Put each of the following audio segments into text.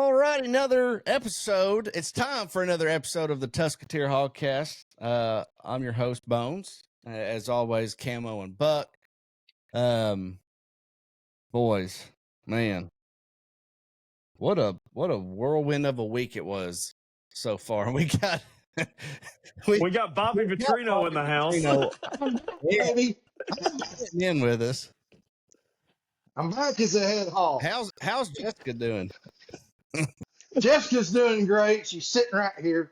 All right, another episode. It's time for another episode of the Tuskateer Hogcast. I'm your host, Bones. As always, Camo and Buck. Boys, man, what a whirlwind of a week it was so far. We got we got Bobby Petrino in the house. Baby, getting in with us. I'm back as a head hog. How's Jessica doing? Jessica's doing great. She's sitting right here.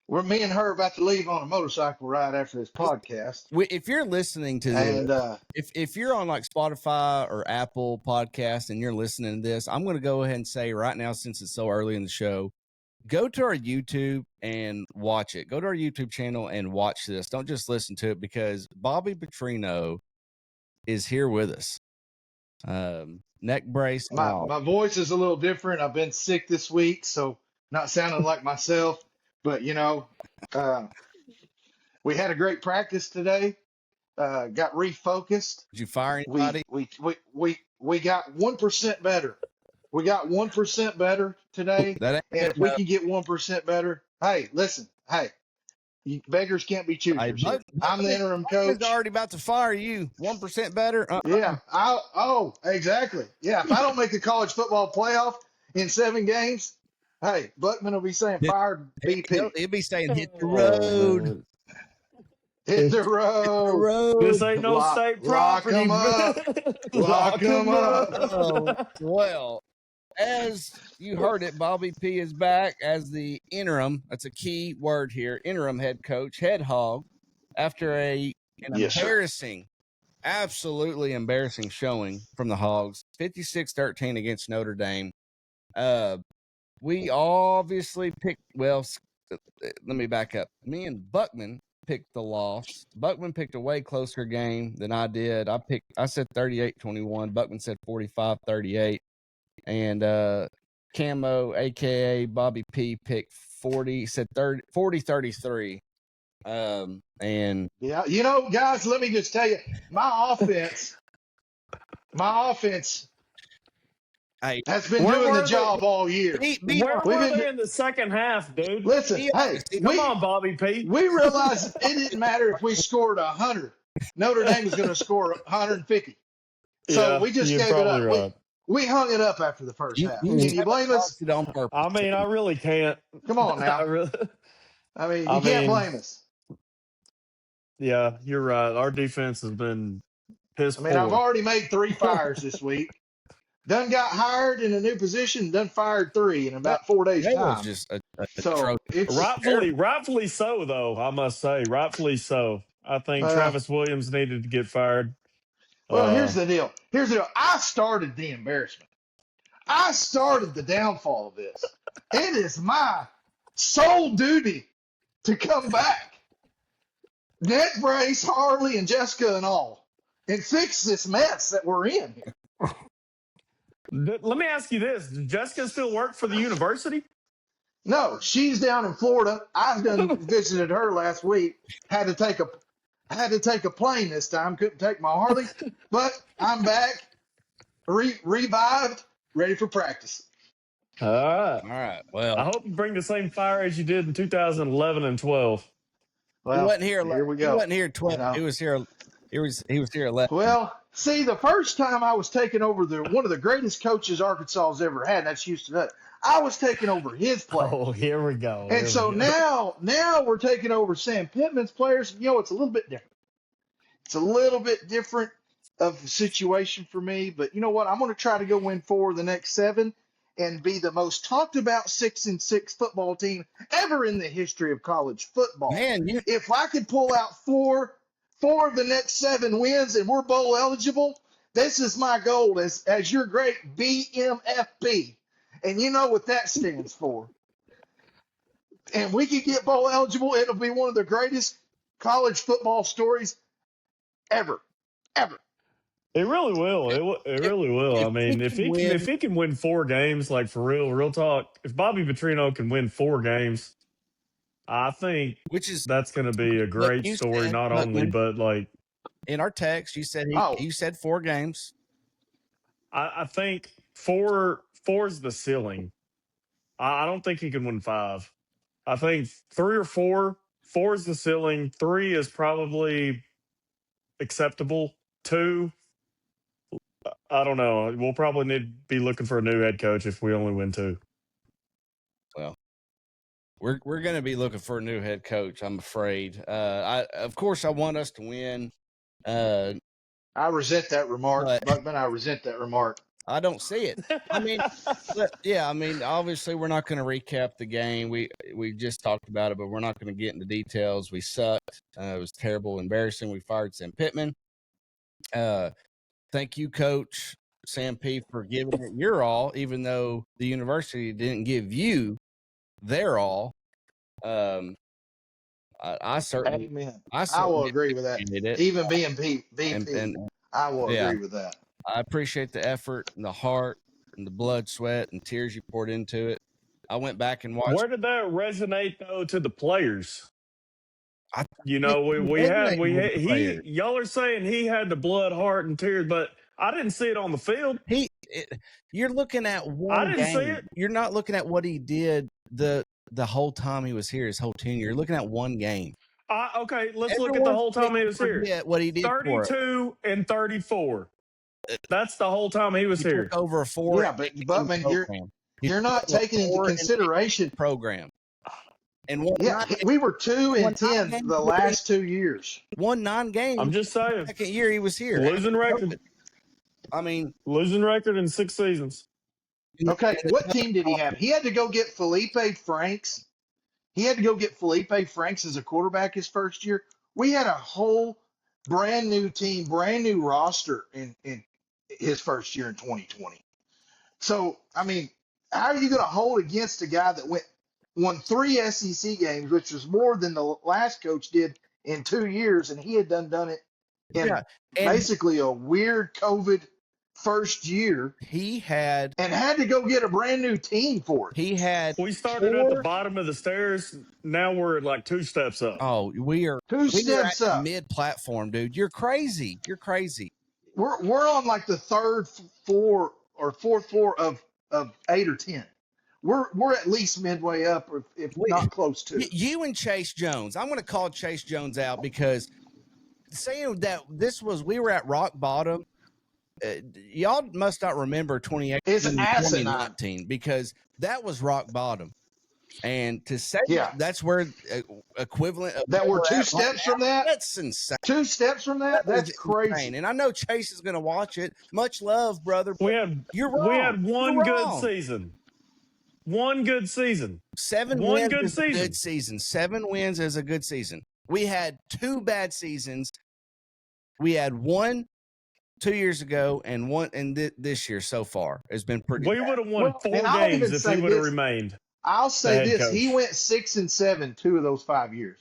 Me and her about to leave on a motorcycle ride after this podcast. If you're listening to this, if you're on like Spotify or Apple Podcast and you're listening to this, I'm going to go ahead and say right now, since it's so early in the show, go to our YouTube and watch it. Go to our YouTube channel and watch this. Don't just listen to it, because Bobby Petrino is here with us. Neck brace. My voice is a little different. I've been sick this week, so not sounding like myself. But we had a great practice today. Got refocused. Did you fire anybody? We got 1% better. We got 1% better today. And if we can get 1% better, hey, listen, beggars can't be choosers. I'm the interim coach. He's already about to fire you. 1% better. Yeah. Exactly. Yeah. If I don't make the college football playoff in 7 games, hey, Buckman will be saying fired BP. He'll be saying hit the road. Hit the road. This ain't no state property. Lock them up. Well, as you heard it, Bobby P is back as the interim. That's a key word here. Interim head coach, head hog, after an embarrassing, absolutely embarrassing showing from the Hogs, 56-13 against Notre Dame. We obviously picked. Well, let me back up. Me and Buckman picked the loss. Buckman picked a way closer game than I did. I said 38-21. Buckman said 45-38. And Camo, aka Bobby P, picked 40-33. And yeah, guys, let me just tell you, my offense has been doing the job all year. Where were they in the second half, dude? Listen, come on, Bobby P. We realized it didn't matter if we scored 100. Notre Dame was going to score 150. So we just gave it up. Right. We hung it up after the first half. Can you blame us? I mean, I really can't. Come on now. You can't blame us. Yeah, you're right. Our defense has been piss poor. I've already made 3 fires this week. Done got hired in a new position. Done fired 3 in about 4 days' time. Just rightfully so, though. I must say, rightfully so. I think Travis Williams needed to get fired. Well, here's the deal. I started the embarrassment. I started the downfall of this. It is my sole duty to come back, neck brace, Harley, and Jessica and all, and fix this mess that we're in here. Let me ask you this. Does Jessica still work for the university? No, she's down in Florida. I've visited her last week. Had to take a plane this time. Couldn't take my Harley, but I'm back, revived, ready for practice. All right. Well, I hope you bring the same fire as you did in 2011 and 12. Well, he wasn't here. Here we go. He wasn't here 12. He was here. He was here 11. Well, see, the first time I was taking over one of the greatest coaches Arkansas has ever had, and that's Houston Nutt. I was taking over his players. Oh, here we go. And so now we're taking over Sam Pittman's players. It's a little bit different. It's a little bit different of a situation for me. But you know what? I'm going to try to go win 4 of the next 7 and be the most talked about 6-6 football team ever in the history of college football. Man, if I could pull out 4 of the next 7 wins and we're bowl eligible, this is my goal as your great BMFP. And you know what that stands for. And we could get bowl eligible. It'll be one of the greatest college football stories ever. It really will. It really will. If he can win 4 games, like for real talk, if Bobby Petrino can win 4 games, I think that's going to be a great story. Not only, but like in our text, you said you said 4 games. I think four is the ceiling. I don't think he can win 5. I think 3 or 4. 4 is the ceiling. 3 is probably acceptable. 2, I don't know. We'll probably need to be looking for a new head coach if we only win 2. Well, we're going to be looking for a new head coach, I'm afraid. Of course, I want us to win. I resent that remark, Buckman. I resent that remark. I don't see it. I mean, yeah. I mean, obviously, we're not going to recap the game. We just talked about it, but we're not going to get into details. We sucked. It was terrible, embarrassing. We fired Sam Pittman. Thank you, Coach Sam P, for giving it your all, even though the university didn't give you their all. I certainly, Amen. I will agree with that. Even being VP, I will agree with that. I appreciate the effort and the heart and the blood, sweat, and tears you poured into it. I went back and watched. Where did that resonate though to the players? Y'all are saying he had the blood, heart, and tears, but I didn't see it on the field. You're looking at one. I didn't see it. You're not looking at what he did the whole time he was here, his whole tenure. You're looking at one game. Okay, let's look at the whole time he was here. What he did. 32 and 34. That's the whole time he was here. Took over a 4. Yeah, but Buckman, you're not taking into consideration program. And we were 2-10 the last 2 years. Won 9 games. I'm just saying. Second year he was here. Losing record. I mean, losing record in 6 seasons. Okay, what team did he have? He had to go get Felipe Franks. He had to go get Felipe Franks as a quarterback his first year. We had a whole brand new team, brand new roster in his first year in 2020. So, I mean, how are you going to hold against a guy that won 3 SEC games, which was more than the last coach did in 2 years, and he had done it in basically a weird COVID first year. He had to go get a brand new team for it. We started at the bottom of the stairs. Now we're like 2 steps up. Oh, we are 2 steps up. Mid-platform, dude. You're crazy. We're on like the 3rd floor or 4th floor of 8 or 10. We're at least midway up, if not close to. You and Chase Jones. I'm going to call Chase Jones out because saying that we were at rock bottom. Y'all must not remember 2018 and 2019 because that was rock bottom. And to say that's where equivalent of that we're 2 steps from that. That's insane. 2 steps from that. That's crazy. Insane. And I know Chase is going to watch it. Much love, brother. You're wrong. We had one good season. 1 good season. 7 wins is a good season. 7 wins is a good season. We had 2 bad seasons. We had 1 2 years ago and 1 this year so far has been pretty. We would have won 4 games if he would have remained. I'll say this: coach. He went 6-7 2 of those 5 years,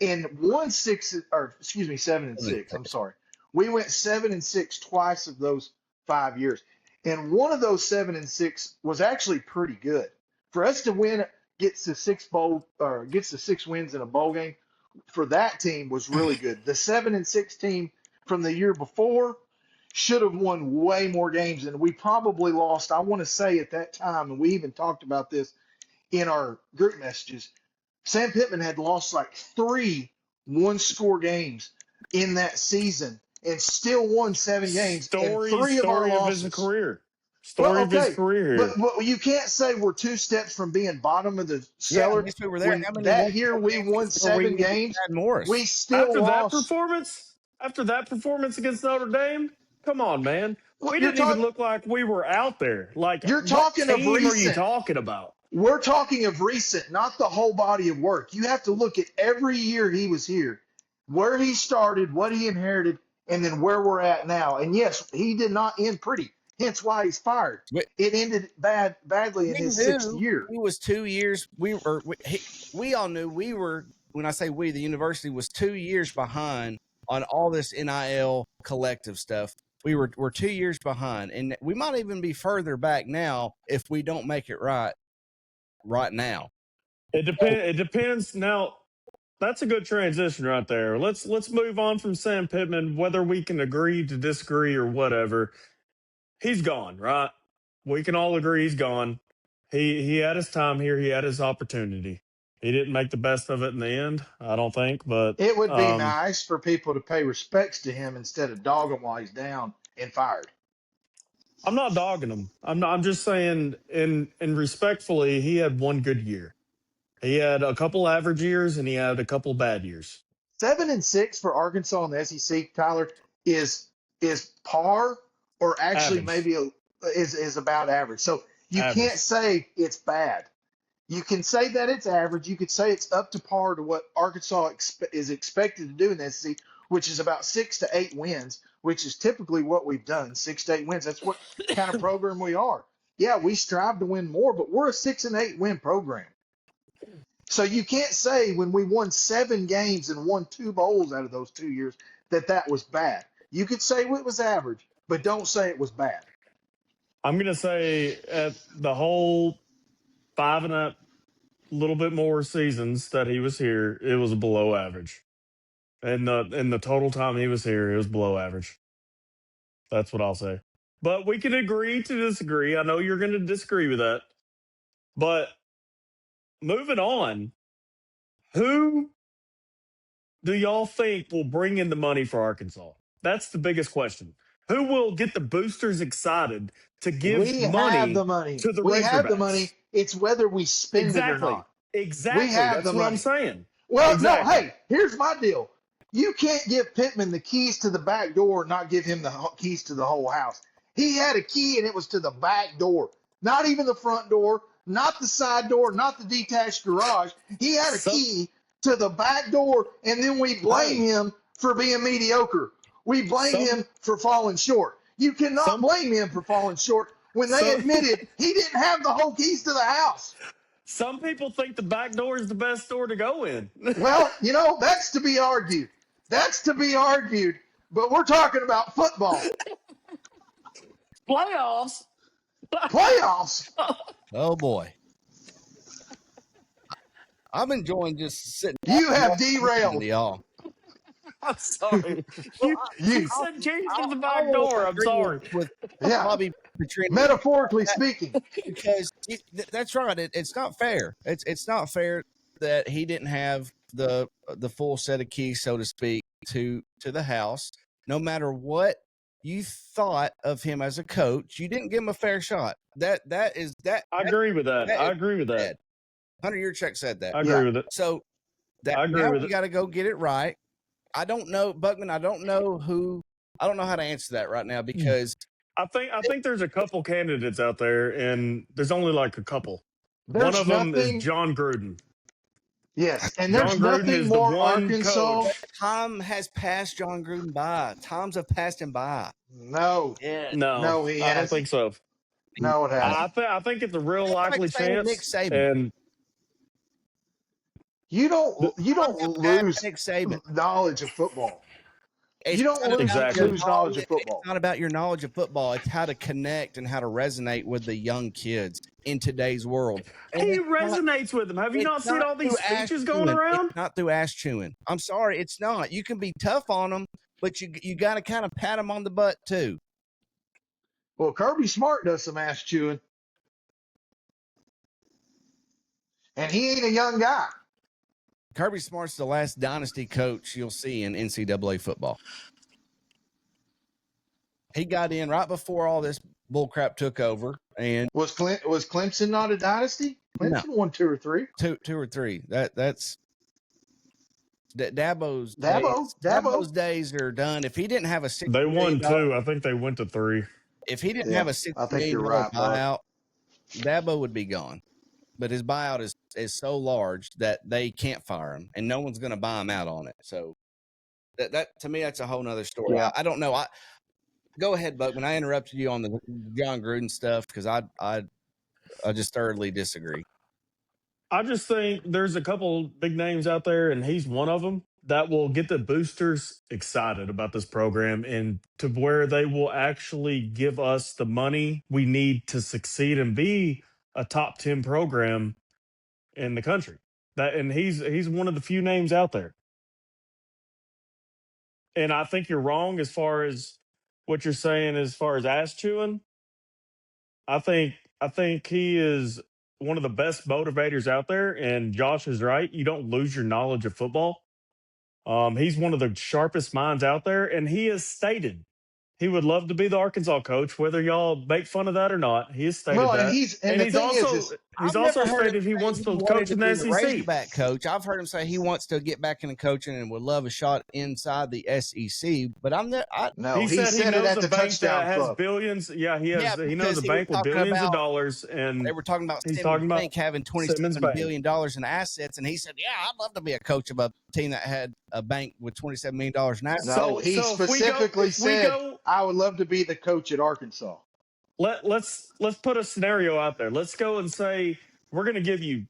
and 7 and 6. I'm sorry, we went 7 and 6 twice of those 5 years, and one of those 7 and 6 was actually pretty good for us to win. Gets to 6 wins in a bowl game for that team was really good. The 7 and 6 team from the year before should have won way more games, and we probably lost. I want to say at that time, and we even talked about this in our group messages, Sam Pittman had lost like 3 one-score games in that season and still won 7 games. Story of his career. Of his career. But you can't say we're 2 steps from being bottom of the cellar. We were there. That year we won 7 games. We still lost. After that performance against Notre Dame, come on, man. We didn't even look like we were out there. Like, you're talking what team of recent. Are you talking about? We're talking of recent, not the whole body of work. You have to look at every year he was here, where he started, what he inherited, and then where we're at now. And yes, he did not end pretty. Hence why he's fired. It ended badly in his 6th year. He was 2 years. We all knew we were. When I say we, the university was 2 years behind on all this NIL collective stuff. We're 2 years behind, and we might even be further back now if we don't make it right now. It depends. Now, that's a good transition right there. Let's move on from Sam Pittman, whether we can agree to disagree or whatever. He's gone, right? We can all agree he's gone. He had his time here. He had his opportunity. He didn't make the best of it in the end, I don't think. But It would be nice for people to pay respects to him instead of dog him while he's down and fired. I'm not dogging him. I'm just saying, and respectfully, he had one good year. He had a couple average years, and he had a couple bad years. 7-6 for Arkansas in the SEC, Tyler, is par or actually Average. maybe is about average. So you can't say it's bad. You can say that it's average. You could say it's up to par to what Arkansas is expected to do in the SEC, which is about 6 to 8 wins, which is typically what we've done. 6 to 8 wins. That's what kind of program we are. Yeah, we strive to win more, but we're a 6 and 8 win program. So you can't say when we won 7 games and won 2 bowls out of those 2 years that was bad. You could say it was average, but don't say it was bad. I'm going to say at the whole 5 and a little bit more seasons that he was here, it was below average. And in the total time he was here, it was below average. That's what I'll say. But we can agree to disagree. I know you're going to disagree with that. But moving on, who do y'all think will bring in the money for Arkansas? That's the biggest question. Who will get the boosters excited to give We have money the money. to the We Razorbacks? have the money. It's whether we spend it or not. Exactly. We have That's the what money. I'm saying. Well, exactly. No, hey, here's my deal. You can't give Pittman the keys to the back door and not give him the keys to the whole house. He had a key and it was to the back door, not even the front door, not the side door, not the detached garage. He had a key to the back door, and then we blame him for being mediocre. We blame him for falling short. You cannot blame him for falling short when they admitted he didn't have the whole keys to the house. Some people think the back door is the best door to go in. Well, that's to be argued. That's to be argued. But we're talking about football. Playoffs. Playoffs. Oh boy. I'm enjoying just sitting. You have derailed. Y'all. I'm sorry. you said keys to the back door. I'm sorry. With Yeah. Bobby Petrino, metaphorically speaking, because that's right. It's not fair. It's not fair that he didn't have the full set of keys, so to speak, to the house. No matter what you thought of him as a coach, you didn't give him a fair shot. That is that. I agree with that. I agree with that. Hunter, your check said that. I agree with it. So I agree with you got to go get it right. I don't know, Buckman. I don't know how to answer that right now because I think there's a couple candidates out there, and there's only like a couple. One of them is John Gruden. Yes, and there's John Gruden nothing is more the one Arkansas. coach. Tom has passed John Gruden by. Toms have passed him by. No, no, he I don't hasn't. think so. No, it hasn't. I think it's a real likely chance. Nick Saban. And you don't lose Nick Saban. knowledge of football. You don't lose knowledge of football. It's not about your knowledge of football. It's how to connect and how to resonate with the young kids in today's world. And he resonates with them. Have you not seen all these speeches going around? It's not through ass chewing. I'm sorry, it's not. You can be tough on them, but you got to kind of pat them on the butt too. Well, Kirby Smart does some ass chewing, and he ain't a young guy. Kirby Smart's the last dynasty coach you'll see in NCAA football. He got in right before all this bullcrap took over. And was Clemson not a dynasty? Clemson won 2 or 3. Two or three. Dabo's days are done. If he didn't have a $6 they won 2. I think they went to 3. If he didn't have a $6 million buyout, Dabo would be gone. But his buyout is so large that they can't fire him, and no one's going to buy him out on it. So that to me, that's a whole nother story. Yeah. I don't know. Go ahead, Buckman. I interrupted you on the John Gruden stuff because I just thoroughly disagree. I just think there's a couple big names out there, and he's one of them that will get the boosters excited about this program and to where they will actually give us the money we need to succeed and be a top 10 program in the country. And he's one of the few names out there. And I think you're wrong as far as what you're saying as far as ass chewing. I think he is the best motivators out there. And Josh is right. You don't lose your knowledge of football. He's one of the sharpest minds out there, and he has stated he would love to be the Arkansas coach, whether y'all make fun of that or not. He has stated Well, that. and the he's thing also is he's also stated he wants to coach in the SEC. Razorback coach. I've heard him say he wants to get back into coaching and would love a shot inside the SEC. But no, he said he knows it at a the bank touchdown that has club. billions. Yeah, he has. He knows a bank with billions of dollars, and they were talking about he's Simmons talking about Bank having $27 billion in assets, and he said, "Yeah, I'd love to be a coach of a team that had a bank with $27 million in assets." No, he specifically said, "I would love to be the coach at Arkansas." Let's put a scenario out there. Let's go and say we're going to give you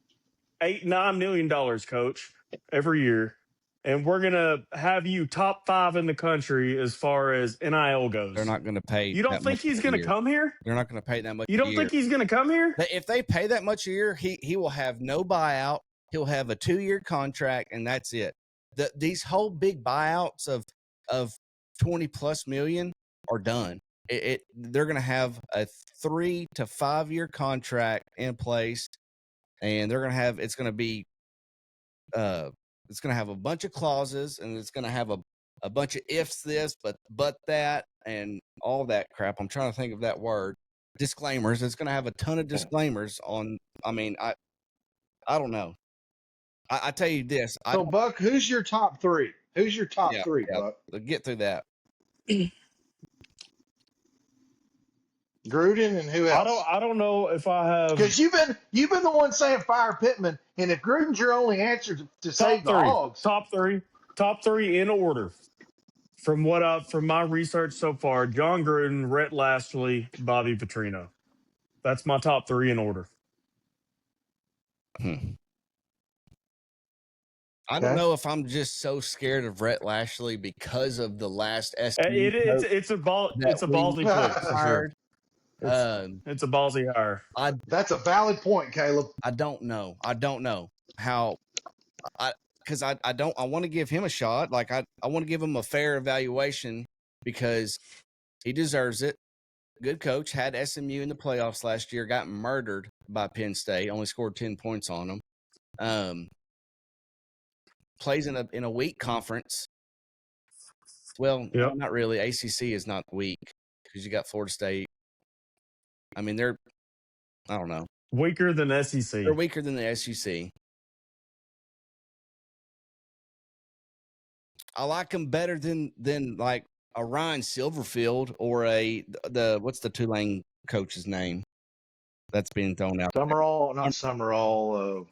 $8-9 million, coach, every year, and we're going to have you top 5 in the country as far as NIL goes. They're not going to pay. You don't think he's going to come here? They're not going to pay that much. You don't think he's going to come here? If they pay that much a year, he will have no buyout. He'll have a 2-year contract, and that's it. These whole big buyouts of 20+ million are done. They're going to have a 3 to 5 year contract in place, and they're going to have it's going to have a bunch of clauses, and it's going to have a bunch of ifs this but that and all that crap. I'm trying to think of that word. Disclaimers. It's going to have a ton of disclaimers on. I mean, I don't know. I tell you this. So, Buck, who's your top 3? Who's your top 3, Buck? Get through that. Gruden and who else? I don't know if I have, because you've been the one saying fire Pittman, and if Gruden's your only answer to save the Hogs, top three in order. From my research so far: John Gruden, Rhett Lashlee, Bobby Petrino. That's my top 3 in order. I don't know if I'm just so scared of Rhett Lashlee because of the last SMU. It's a ballsy pick for sure. It's a ballsy hire. That's a valid point, Caleb. I don't know how. Because I want to give him a shot. Like I want to give him a fair evaluation because he deserves it. Good coach, had SMU in the playoffs last year, got murdered by Penn State, only scored 10 points on them. Plays in a weak conference. Well, not really. ACC is not weak because you got Florida State. I mean, I don't know. Weaker than SEC. They're weaker than the SEC. I like them better than like a Ryan Silverfield or what's the Tulane coach's name that's being thrown out? Summerall, not Summerall.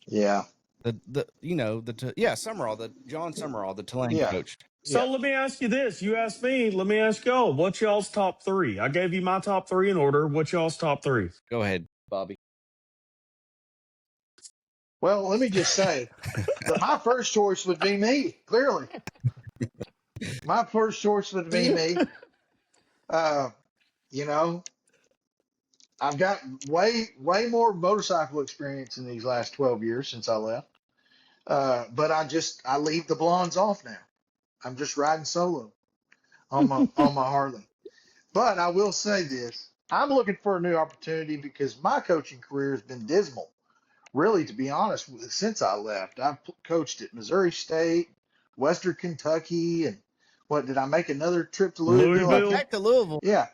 Yeah. Summerall, John Summerall, the Tulane coach. So let me ask you this. You asked me, let me ask y'all, what's y'all's top 3? I gave you my top 3 in order. What's y'all's top 3? Go ahead, Bobby. Well, let me just say that my first choice would be me, clearly. My first choice would be me. I've got way more motorcycle experience in these last 12 years since I left. But I leave the blondes off now. I'm just riding solo on my Harley. But I will say this. I'm looking for a new opportunity because my coaching career has been dismal. Really, to be honest, since I left, I've coached at Missouri State, Western Kentucky, and did I make another trip to Louisville? Back to Louisville. Yeah.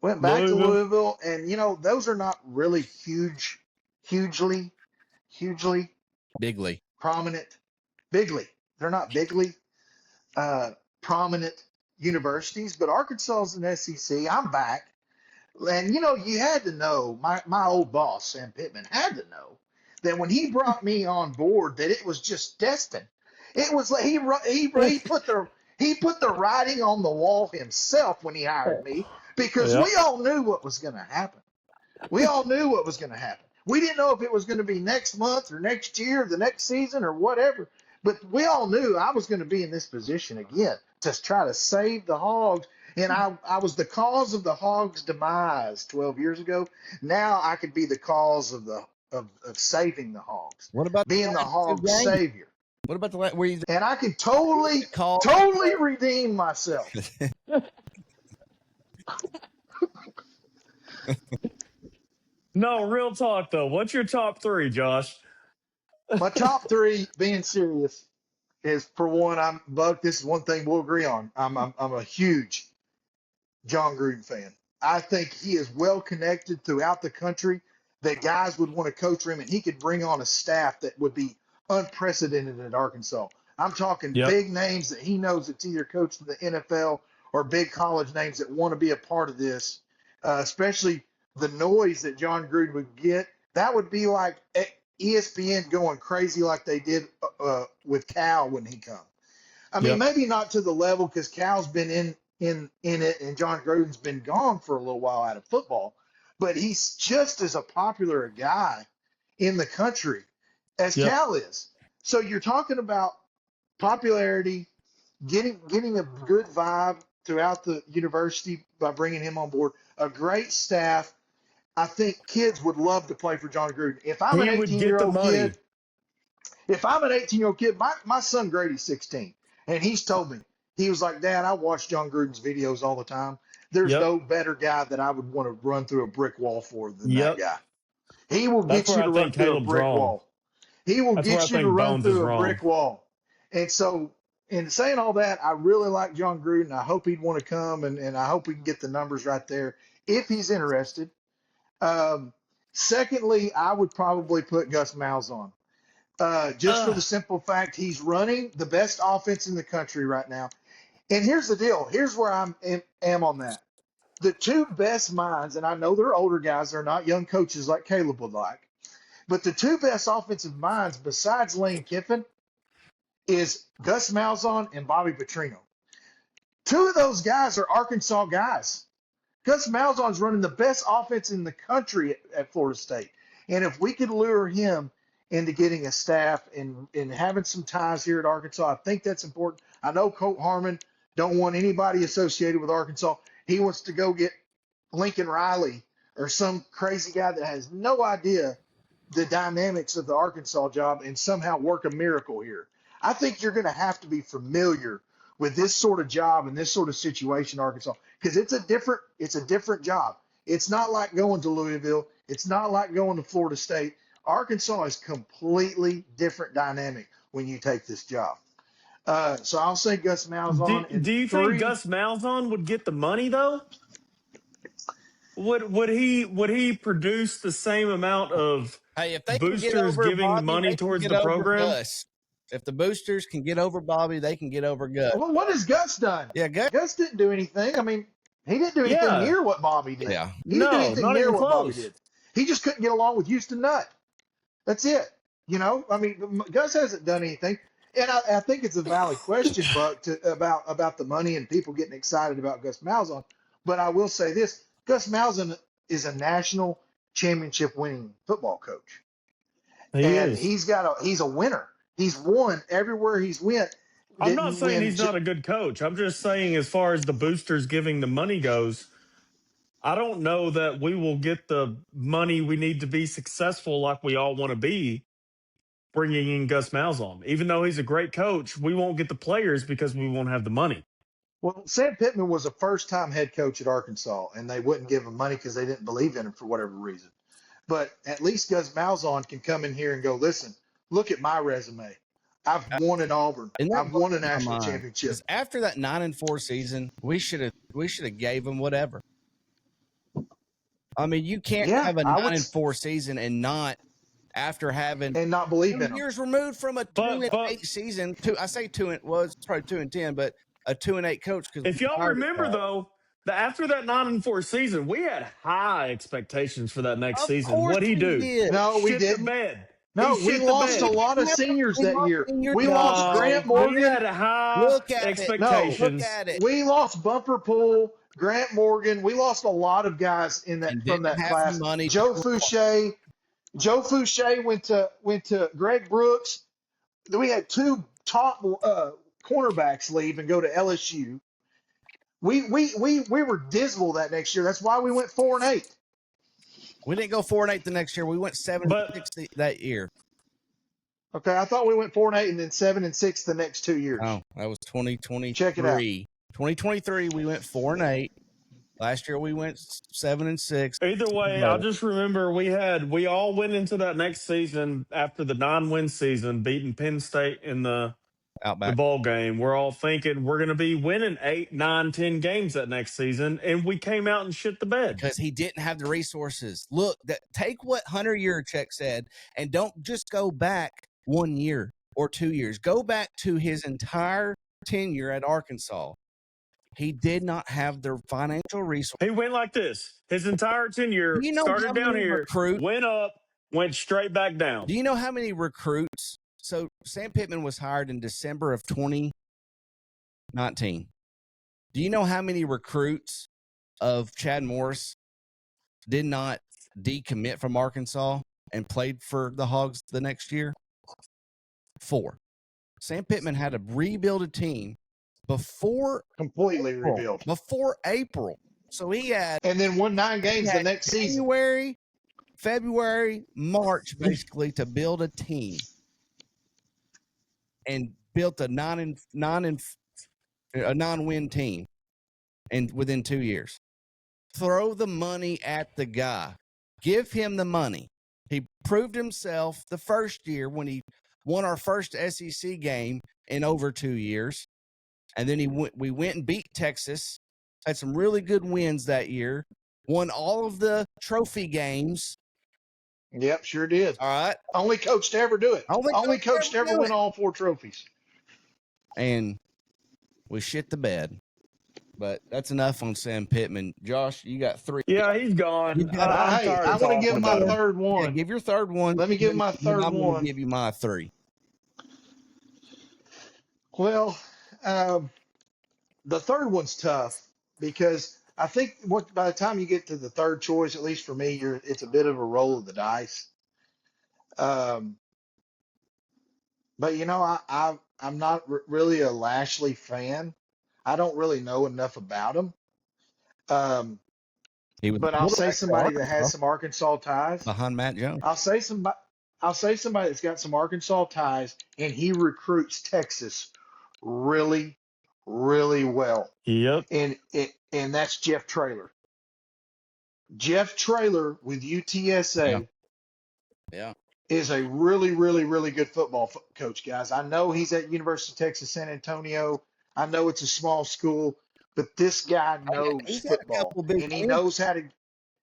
Went back to Louisville, and those are not really hugely prominent. They're not bigly prominent universities, but Arkansas is an SEC. I'm back. And, you had to know, my old boss, Sam Pittman, had to know that when he brought me on board that it was just destined. It was like he put the writing on the wall himself when he hired me because we all knew what was going to happen. We all knew what was going to happen. We didn't know if it was going to be next month or next year or the next season or whatever, but we all knew I was going to be in this position again to try to save the Hogs. And I was the cause of the Hogs' demise 12 years ago. Now I could be the cause of saving the Hogs. What about being the Hogs' savior? What about where you? And I can totally redeem myself. No, real talk though. What's your top three, Josh? My top three, being serious, is for one, Buck. This is one thing we'll agree on. I'm a huge John Gruden fan. I think he is well connected throughout the country, that guys would want to coach for him, and he could bring on a staff that would be unprecedented at Arkansas. I'm talking Yep. big names that he knows that's either coached in the NFL or big college names that want to be a part of this, especially the noise that John Gruden would get. That would be like ESPN going crazy like they did with Cal when he come. I mean, Yep. maybe not to the level because Cal's been in it and John Gruden's been gone for a little while out of football, but he's just as a popular a guy in the country as Yep. Cal is. So you're talking about popularity, getting a good vibe throughout the university by bringing him on board, a great staff. I think kids would love to play for John Gruden. If I'm an He would get the 18-year-old money. kid, my son Grady's 16, and he's told me, he was like, Dad, I watch John Gruden's videos all the time. There's Yep. no better guy that I would want to run through a brick wall for than Yep. that guy. He will That's get you where to I run think through a Caleb's brick wrong. wall. He will That's where I get you to think run Bones is through a wrong. brick wall. And so, in saying all that, I really like John Gruden. I hope he'd want to come, and I hope we can get the numbers right there if he's interested. Secondly, I would probably put Gus Malzahn. Just for the simple fact he's running the best offense in the country right now. And here's the deal. Here's where I am on that. The two best minds, and I know they're older guys, they're not young coaches like Caleb would like, but the two best offensive minds besides Lane Kiffin is Gus Malzahn and Bobby Petrino. Two of those guys are Arkansas guys. Gus Malzahn's running the best offense in the country at Florida State. And if we could lure him into getting a staff and having some ties here at Arkansas, I think that's important. I know Colt Harmon don't want anybody associated with Arkansas. He wants to go get Lincoln Riley or some crazy guy that has no idea the dynamics of the Arkansas job and somehow work a miracle here. I think you're going to have to be familiar with this sort of job and this sort of situation, Arkansas, because it's a different job. It's not like going to Louisville. It's not like going to Florida State. Arkansas is completely different dynamic when you take this job. So I'll say Gus Malzahn. Do you think Gus Malzahn would get the money though? Would he produce the same amount of if they boosters giving Bobby, money towards the program? Gus. If the boosters can get over Bobby, they can get over Gus. Well, what has Gus done? Yeah, Gus didn't do anything. I mean, he didn't do anything near what Bobby did. Yeah. He didn't do anything near what Bobby did. He just couldn't get along with Houston Nutt. That's it. You know, I mean, Gus hasn't done anything. And I think it's a valid question, Buck, about the money and people getting excited about Gus Malzahn. But I will say this: Gus Malzahn is a national championship winning football coach. He's a winner. He's won everywhere he's went. I'm not saying he's not a good coach. I'm just saying, as far as the boosters giving the money goes, I don't know that we will get the money we need to be successful like we all want to be bringing in Gus Malzahn. Even though he's a great coach, we won't get the players because we won't have the money. Well, Sam Pittman was a first-time head coach at Arkansas, and they wouldn't give him money because they didn't believe in him for whatever reason. But at least Gus Malzahn can come in here and go, listen, look at my resume. I've won at Auburn. I've won a national championship. After that 9-4 season, we should have gave him whatever. I mean, you can't have a 9-4 season and not after having and not believe in years removed from a 2-8 season. I say it's probably 2-10, but a 2-8 coach. If y'all remember though, after that 9-4 season, we had high expectations for that next season. What'd he do? No, we didn't. No, we lost a lot of seniors that year. We lost Grant Morgan. We had high expectations. Look at it. We lost Bumper Pool, Grant Morgan. We lost a lot of guys from that class. Joe Fouché went to Greg Brooks. We had two top cornerbacks leave and go to LSU. We were dismal that next year. That's why we went 4-8. We didn't go 4-8 the next year. We went 7-6 that year. Okay, I thought we went 4-8 and then 7-6 the next 2 years. Oh, that was 2023. Check it out. 2023, we went 4-8. Last year we went 7-6. Either way, I just remember we all went into that next season after the 9-win season, beating Penn State in the bowl game. We're all thinking we're going to be winning 8, 9, 10 games that next season, and we came out and shit the bed because he didn't have the resources. Look, take what Hunter Yurachek said, and don't just go back 1 year or 2 years. Go back to his entire tenure at Arkansas. He did not have the financial resources. He went like this. His entire tenure started down here, went up, went straight back down. Do you know how many recruits? So Sam Pittman was hired in December of 2019. Do you know how many recruits of Chad Morris did not decommit from Arkansas and played for the Hogs the next year? 4. Sam Pittman had to rebuild a team before rebuild before April. So he had, and then won 9 games the next season. February, March, basically, to build a team, and built a 9-win team, and within 2 years. Throw the money at the guy. Give him the money. He proved himself the first year when he won our first SEC game in over 2 years. And then we went and beat Texas, had some really good wins that year, won all of the trophy games. Yep, sure did. All right. Only coach to ever do it. Only coach to ever win all 4 trophies. And we shit the bed. But that's enough on Sam Pittman. Josh, you got 3. Yeah, he's gone. I want to give my third one. Yeah, give your third one. Let me give my third one. I'm going to give you my 3. Well, the third one's tough because I think by the time you get to the third choice, at least for me, it's a bit of a roll of the dice. But I'm not really a Lashley fan. I don't really know enough about him. But I'll say somebody that has some Arkansas ties behind Matt Jones. I'll say somebody that's got some Arkansas ties, and he recruits Texas really, really well. Yep. And that's Jeff Traylor. Jeff Traylor with UTSA is a really, really, really good football coach, guys. I know he's at University of Texas San Antonio. I know it's a small school, but this guy knows football, and he knows how to.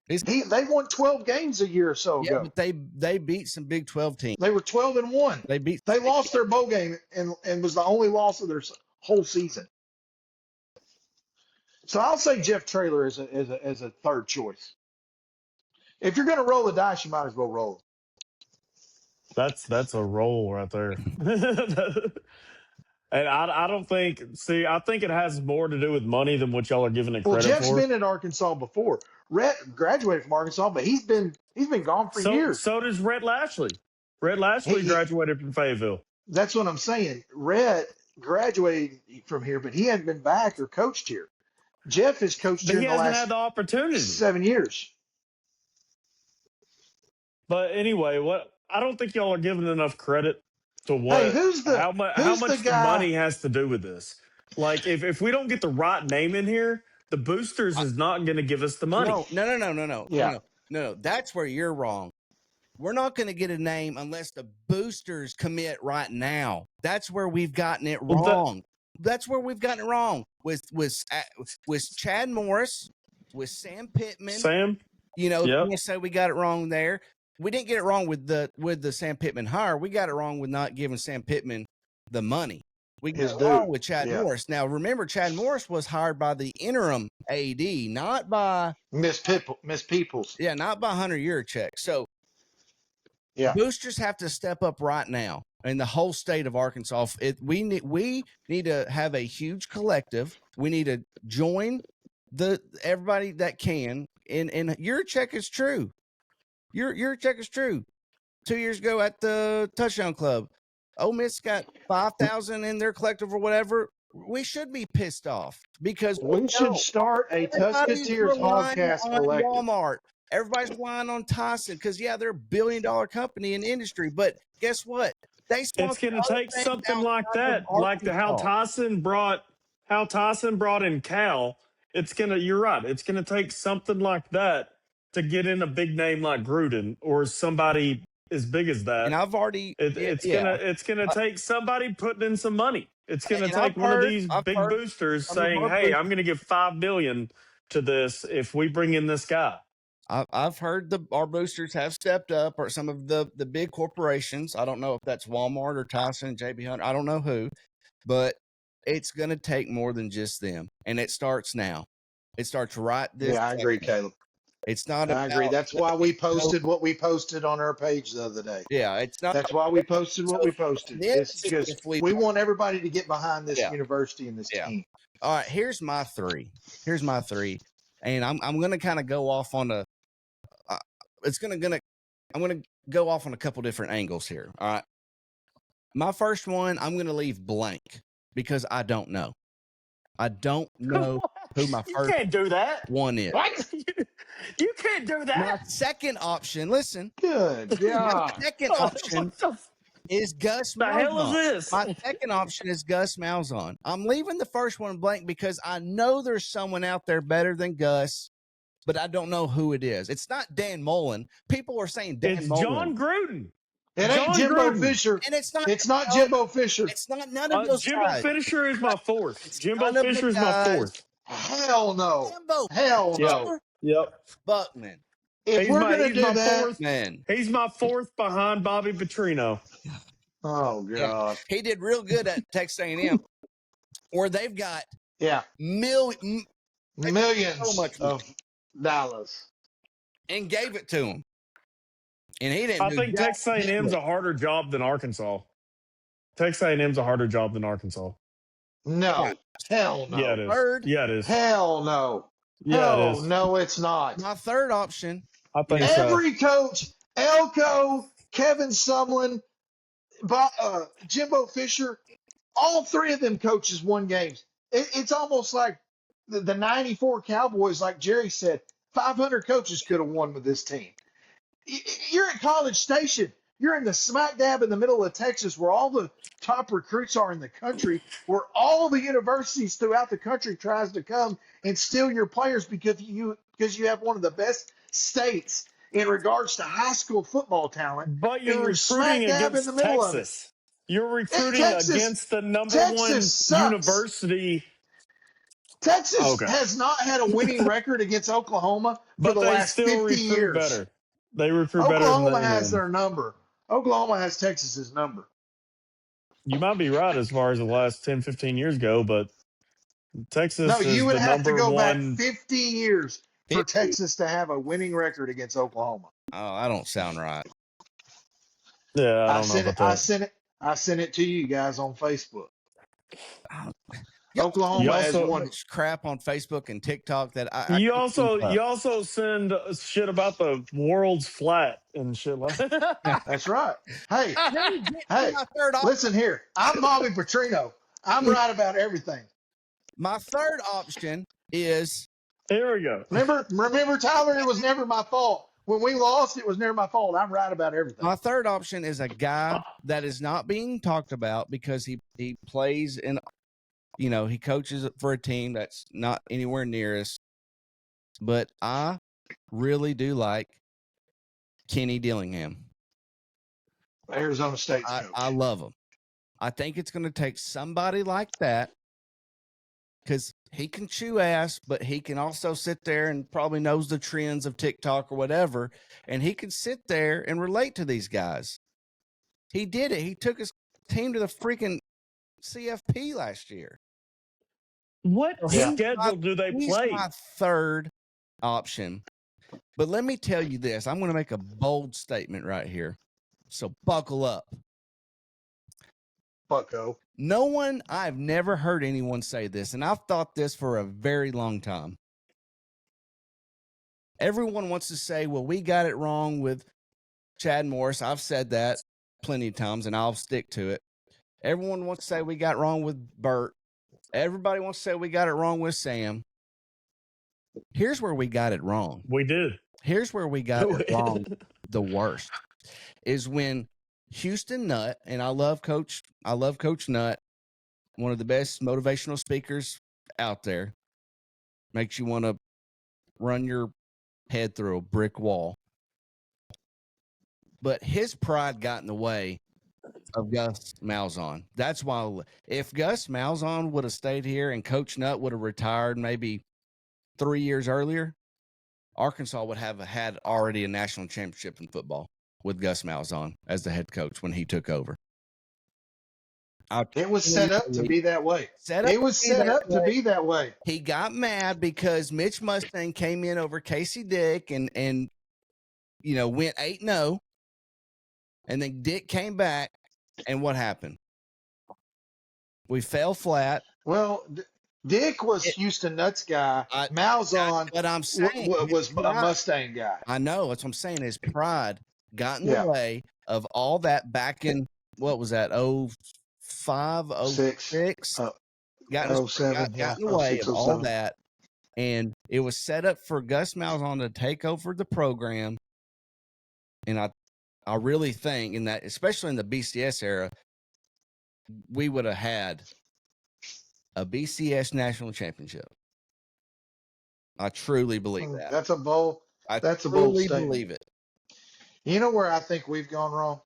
They won 12 games a year or so ago. But they beat some Big 12 teams. They were 12-1. They lost their bowl game and was the only loss of their whole season. So I'll say Jeff Traylor as a third choice. If you're going to roll the dice, you might as well roll it. That's a roll right there. And I don't think. See, I think it has more to do with money than what y'all are giving it credit for. Well, Jeff's been at Arkansas before. Rhett graduated from Arkansas, but he's been gone for years. So does Rhett Lashley. Rhett Lashley graduated from Fayetteville. That's what I'm saying. Rhett graduated from here, but he hasn't been back or coached here. Jeff has coached here in the last had the opportunity 7 years. But anyway, I don't think y'all are giving enough credit to what how much the money has to do with this. Like if we don't get the right name in here, the Boosters is not going to give us the money. No. That's where you're wrong. We're not going to get a name unless the Boosters commit right now. That's where we've gotten it wrong. That's where we've gotten it wrong with Chad Morris, with Sam Pittman. You know, say we got it wrong there. We didn't get it wrong with the Sam Pittman hire. We got it wrong with not giving Sam Pittman the money. We got it wrong with Chad Morris. Now, remember, Chad Morris was hired by the interim AD, not by Miss Peoples. Yeah, not by Hunter Yurachek. So, Boosters have to step up right now in the whole state of Arkansas. We need to have a huge collective. We need to join everybody that can. And Yurachek is true. Your check is true. 2 years ago at the Touchdown Club, Ole Miss got 5,000 in their collective or whatever. We should be pissed off because we should start a Tuskateers podcast collective. Walmart. Everybody's relying on Tyson because they're a $1 billion company in industry. But guess what? It's going to take something like that, like how Tyson brought in Cal. You're right. It's gonna take something like that to get in a big name like Gruden or somebody as big as that. And I've already, It's gonna take somebody putting in some money. It's gonna take one of these big boosters saying, "Hey, I'm gonna give $5 million to this if we bring in this guy." I've heard our boosters have stepped up, or some of the big corporations. I don't know if that's Walmart or Tyson, JB Hunt. I don't know who, but it's going to take more than just them, and it starts now. It starts right this. Yeah, I agree, Caleb. It's not. I agree. That's why we posted what we posted on our page the other day. Yeah, it's not. That's why we posted what we posted. It's because we want everybody to get behind this university and this team. All right, here's my three. And I'm going to kind of go off on a. I'm going to go off on a couple different angles here. All right. My first one, I'm going to leave blank because I don't know. I don't know who my first You can't do that. one is. What? You can't do that. My second option, listen. Good. Yeah. My second option is Gus Malzahn. The hell is this? My second option is Gus Malzahn. I'm leaving the first one blank because I know there's someone out there better than Gus, but I don't know who it is. It's not Dan Mullen. People are saying Dan Mullen. John Gruden. It ain't Jimbo Fisher. And it's not Jimbo Fisher. It's not none of those Jimbo guys. Fisher is my fourth. Jimbo Fisher is my fourth. Hell no. Jimbo. Hell no. Yep. Buckman. If we're going to do that. Man. He's my fourth behind Bobby Petrino. Oh, God. Yeah. He did real good at Texas A&M, where they've got millions of dollars. And gave it to him. And he didn't. I think Texas A&M's a harder job than Arkansas. Texas A&M's a harder job than Arkansas. No. Hell no. Yeah, it is. Yeah, it is. Hell no. Yeah, it is. No, it's not. My third option. I think every coach, Elko, Kevin Sumlin, Jimbo Fisher, all three of them coaches won games. It's almost like the 94 Cowboys, like Jerry said, 500 coaches could have won with this team. You're at College Station. You're in the smack dab in the middle of Texas where all the top recruits are in the country, where all the universities throughout the country tries to come and steal your players because you have one of the best states in regards to high school football talent. But you're recruiting against in the middle Texas. Of it. You're recruiting against the number one university. Texas has not had a winning record against Oklahoma for the last 50 years. Better. They recruit better. Oklahoma has their number. Oklahoma has Texas's number. You might be right as far as the last 10, 15 years go, but Texas No, you would have to go back 50 years for Texas to have a winning record against Oklahoma. Oh, I don't sound right. Yeah, I don't know about that. I sent it to you guys on Facebook. Oklahoma has won crap on Facebook and TikTok that you also send shit about the world's flat and shit like that. That's right. Hey, listen here. I'm Bobby Petrino. I'm right about everything. My third option is here we go. Remember, Tyler, it was never my fault. When we lost, it was never my fault. I'm right about everything. My third option is a guy that is not being talked about because he plays in, he coaches for a team that's not anywhere near us. But I really do like Kenny Dillingham. Arizona State's coach. I love him. I think it's going to take somebody like that because he can chew ass, but he can also sit there and probably knows the trends of TikTok or whatever, and he can sit there and relate to these guys. He did it. He took his team to the freaking CFP last year. What schedule do they play? He's my third option. But let me tell you this. I'm going to make a bold statement right here. So buckle up. Bucko. I've never heard anyone say this, and I've thought this for a very long time. Everyone wants to say, well, we got it wrong with Chad Morris. I've said that plenty of times, and I'll stick to it. Everyone wants to say we got wrong with Bert. Everybody wants to say we got it wrong with Sam. Here's where we got it wrong. We did. Here's where we got it wrong the worst is when Houston Nutt, and I love Coach Nutt, one of the best motivational speakers out there. Makes you want to run your head through a brick wall. But his pride got in the way of Gus Malzahn. That's why if Gus Malzahn would have stayed here and Coach Nutt would have retired maybe 3 years earlier, Arkansas would have had already a national championship in football with Gus Malzahn as the head coach when he took over. It was set up to be that way. It was set up to be that way. He got mad because Mitch Mustang came in over Casey Dick and went 8-0. And then Dick came back, and what happened? We fell flat. Well, Dick was Houston Nuts guy. Malzahn but I'm saying was a Mustang guy. I know. That's what I'm saying. His pride got in the way of all that back in, what was that, 05, 06? Got in the way of all that. And it was set up for Gus Malzahn to take over the program. And I really think in that, especially in the BCS era, we would have had a BCS national championship. I truly believe that. That's a bold. That's a bold statement. Believe it. You know where I think we've gone wrong?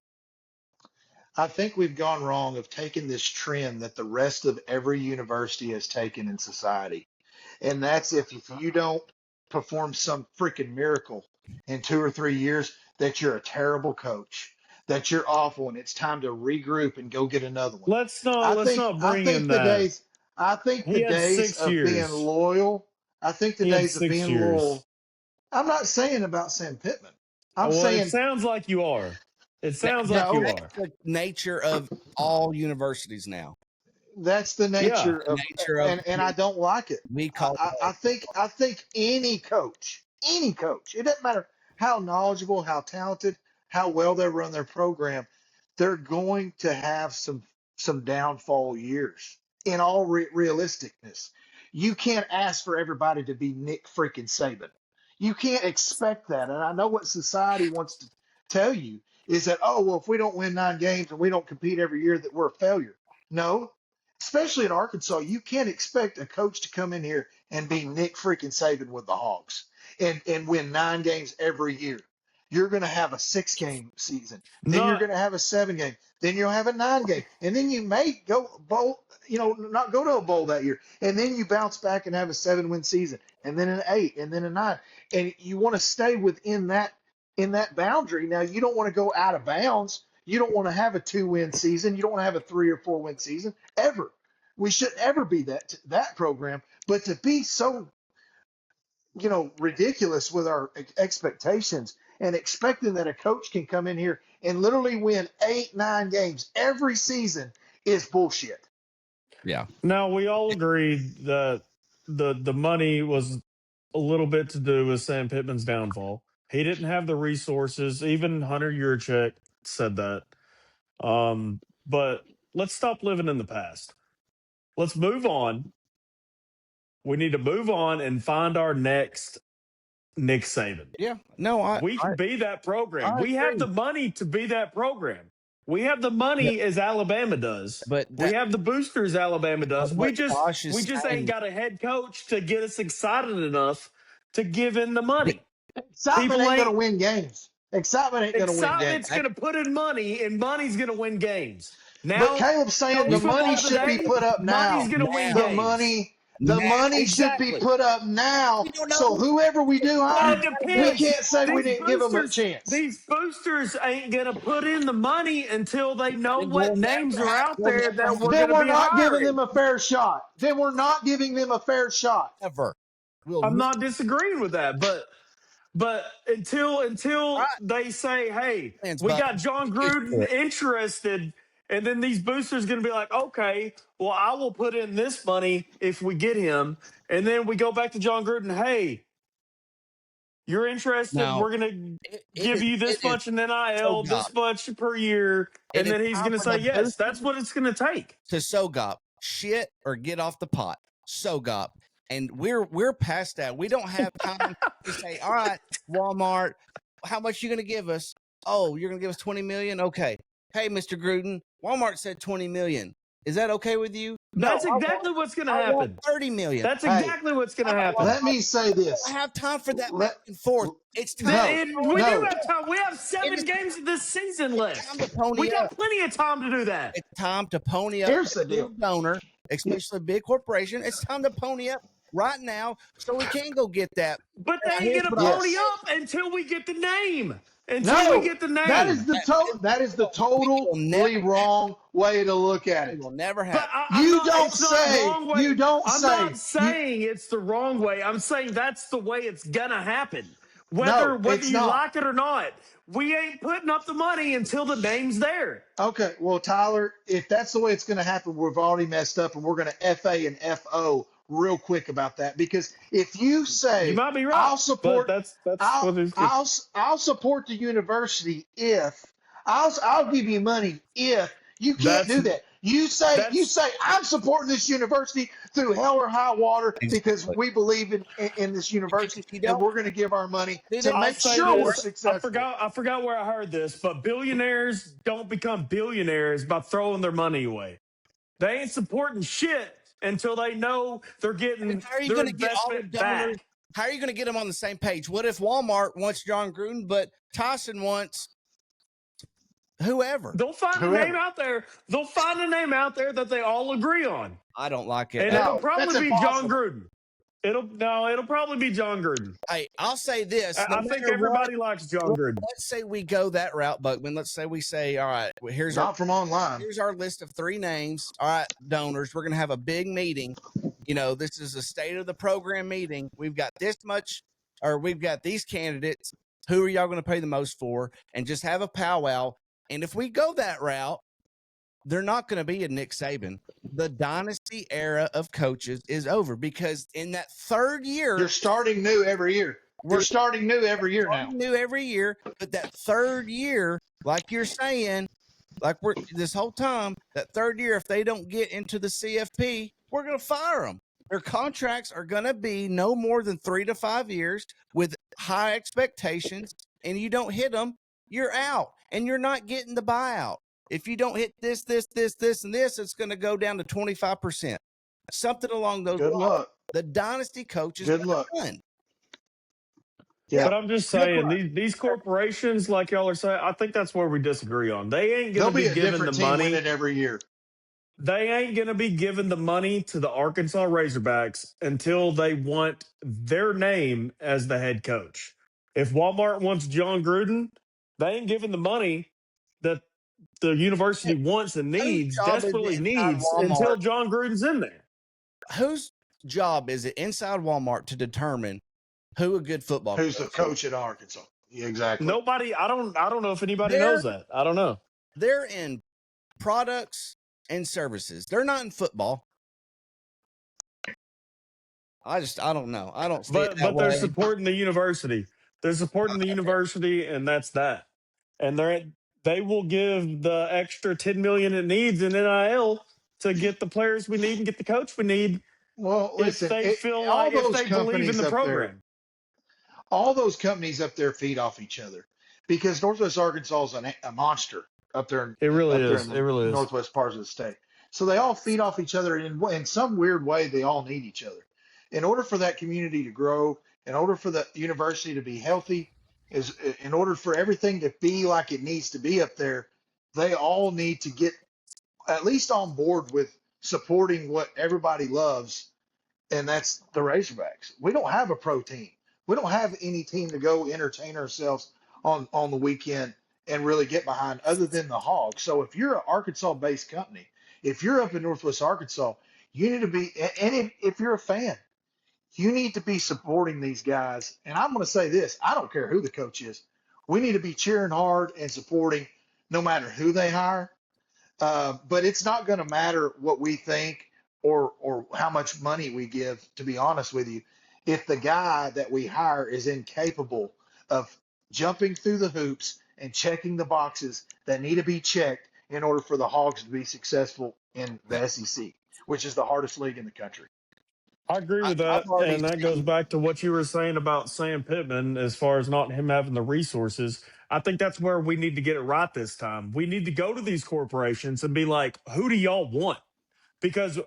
I think we've gone wrong of taking this trend that the rest of every university has taken in society. And that's if you don't perform some freaking miracle in 2 or 3 years, that you're a terrible coach, that you're awful, and it's time to regroup and go get another one. Let's not bring in that. I think the days of being loyal. I think the days of being loyal. I'm not saying about Sam Pittman. I'm saying it sounds like you are. It sounds like you are. The nature of all universities now. That's the nature of and I don't like it. I think any coach, it doesn't matter how knowledgeable, how talented, how well they run their program, they're going to have some downfall years in all realisticness. You can't ask for everybody to be Nick freaking Saban. You can't expect that. And I know what society wants to tell you is that, oh, well, if we don't win 9 games and we don't compete every year, that we're a failure. No, especially in Arkansas, you can't expect a coach to come in here and be Nick freaking Saban with the Hogs and win 9 games every year. You're going to have a 6-game season. Then you're going to have a 7-game. Then you'll have a 9-game. And then you may go bowl, not go to a bowl that year. And then you bounce back and have a 7-win season. And then an 8, and then a 9. And you want to stay within that boundary. Now, you don't want to go out of bounds. You don't want to have a 2-win season. You don't want to have a 3 or 4-win season ever. We shouldn't ever be that program. But to be so, ridiculous with our expectations and expecting that a coach can come in here and literally win 8, 9 games every season is bullshit. Yeah. Now, we all agree that the money was a little bit to do with Sam Pittman's downfall. He didn't have the resources. Even Hunter Yurchek said that. But let's stop living in the past. Let's move on. We need to move on and find our next Nick Saban. Yeah. No, we can be that program. We have the money to be that program. We have the money as Alabama does. But we have the boosters Alabama does. We just ain't got a head coach to get us excited enough to give in the money. Excitement ain't going to win games. Excitement ain't going to win games. Excitement's going to put in money, and money's going to win games. Now, but Caleb's saying the money should be put up now. Money's going to win games. The money should be put up now. So whoever we do hire, we can't say we didn't give them a chance. These boosters ain't going to put in the money until they know what names are out there that we're going to be hiring. Then we're not giving them a fair shot. Then we're not giving them a fair shot. Ever. I'm not disagreeing with that, but until they say, hey, we got John Gruden interested, and then these boosters going to be like, okay, well, I will put in this money if we get him. And then we go back to John Gruden, hey, you're interested, we're going to give you this much in NIL, this much per year. And then he's going to say, yes, that's what it's going to take. To SOGOP, shit or get off the pot. SOGOP. And we're past that. We don't have time to say, all right, Walmart, how much you going to give us? Oh, you're going to give us $20 million? Okay. Hey, Mr. Gruden, Walmart said $20 million. Is that okay with you? No, that's exactly what's going to happen. 30 million. That's exactly what's going to happen. Let me say this. I don't have time for that back and forth. It's time. We do have time. We have 7 games of this season left. We got plenty of time to do that. It's time to pony up. Here's the deal. Donor, especially a big corporation. It's time to pony up right now so we can go get that. But they ain't going to pony up until we get the name. We get the name. That is the totally wrong way to look at it. It will never happen. I'm not saying it's the wrong way. I'm saying that's the way it's gonna happen. Whether you like it or not, we ain't putting up the money until the name's there. Okay, well, Tyler, if that's the way it's going to happen, we've already messed up, and we're going to FA and FO real quick about that. Because if you say you might be right, I'll support, I'll support the university if I'll give you money if you can't do that. You say I'm supporting this university through hell or high water because we believe in this university and we're going to give our money to make sure we're successful. I forgot where I heard this, but billionaires don't become billionaires by throwing their money away. They ain't supporting shit until they know they're getting their investment back. How are you going to get them on the same page? What if Walmart wants John Gruden, but Tyson wants whoever? They'll find a name out there. They'll find a name out there that they all agree on. I don't like it. And it'll probably be John Gruden. It'll probably be John Gruden. Hey, I'll say this. I think everybody likes John Gruden. Let's say we go that route, Buckman. Let's say we say, all right, here's Here's our list of 3 names. All right, donors. We're going to have a big meeting. You know, this is a state of the program meeting. We've got this much, or we've got these candidates. Who are y'all going to pay the most for? And just have a powwow. And if we go that route, they're not going to be a Nick Saban. The dynasty era of coaches is over because in that 3rd year, you're starting new every year. We're starting new every year now. New every year, but that 3rd year, like you're saying, like we're this whole time, that 3rd year, if they don't get into the CFP, we're going to fire them. Their contracts are going to be no more than 3 to 5 years with high expectations, and you don't hit them, you're out, and you're not getting the buyout. If you don't hit this, and this, it's going to go down to 25%. Something along those lines. Good luck. The dynasty coaches. Good luck. Yeah. But I'm just saying, these corporations, like y'all are saying, I think that's where we disagree on. They ain't going to be giving the money every year. They ain't going to be giving the money to the Arkansas Razorbacks until they want their name as the head coach. If Walmart wants John Gruden, they ain't giving the money that the university wants and desperately needs until John Gruden's in there. Whose job is it inside Walmart to determine who a good football Who's the coach at Arkansas? Yeah, exactly. Nobody. I don't know if anybody knows that. I don't know. They're in products and services. They're not in football. I don't know. I don't see it that but they're supporting the university. They're supporting the university, and that's that. And they will give the extra $10 million it needs in NIL to get the players we need and get the coach we need. Well, listen, if they believe in the program. All those companies up there feed off each other because Northwest Arkansas is a monster up there. It really is. It really is. Northwest parts of the state. So they all feed off each other in some weird way. They all need each other. In order for that community to grow, in order for the university to be healthy, in order for everything to be like it needs to be up there, they all need to get at least on board with supporting what everybody loves, and that's the Razorbacks. We don't have a pro team. We don't have any team to go entertain ourselves on the weekend and really get behind other than the Hogs. So if you're an Arkansas-based company, if you're up in Northwest Arkansas, you need to be, and if you're a fan, you need to be supporting these guys. And I'm going to say this, I don't care who the coach is. We need to be cheering hard and supporting no matter who they hire. But it's not going to matter what we think or how much money we give, to be honest with you. If the guy that we hire is incapable of jumping through the hoops and checking the boxes that need to be checked in order for the Hogs to be successful in the SEC, which is the hardest league in the country. I agree with that, and that goes back to what you were saying about Sam Pittman as far as not him having the resources. I think that's where we need to get it right this time. We need to go to these corporations and be like, who do y'all want? because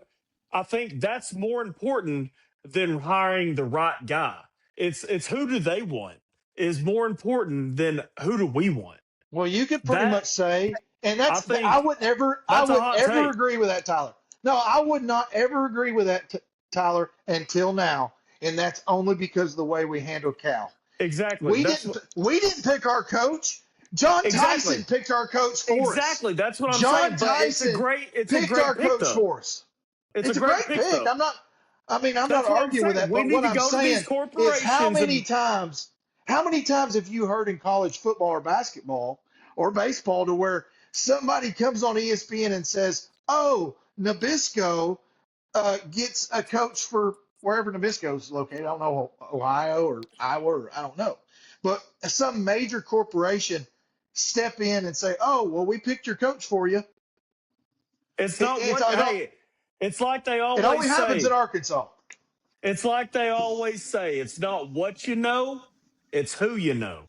I think that's more important than hiring the right guy. It's who do they want is more important than who do we want. Well, you could pretty That much say, and I I think would never, I that's a would hot ever take. agree with that, Tyler. No, I would not ever agree with that, Tyler, until now, and that's only because of the way we handled Cal. Exactly. We didn't pick our coach. John Tyson picked our coach for us. Exactly. That's what I'm John saying. But Tyson it's picked a great our pick coach though. for us. It's a great great pick though. I'm not That's what I'm arguing with saying. that, We but need what to I'm go to these saying is how corporations many times have you heard in college football or basketball or baseball to where somebody comes on ESPN and says, "Oh, Nabisco gets a coach for wherever Nabisco is located. I don't know, Ohio or Iowa, or I don't know, but some major corporation step in and say, "Oh, well, we picked your coach for you." It's not it's like they It always only happens in say. Arkansas. It's like they always say. It's not what you know, it's who you know.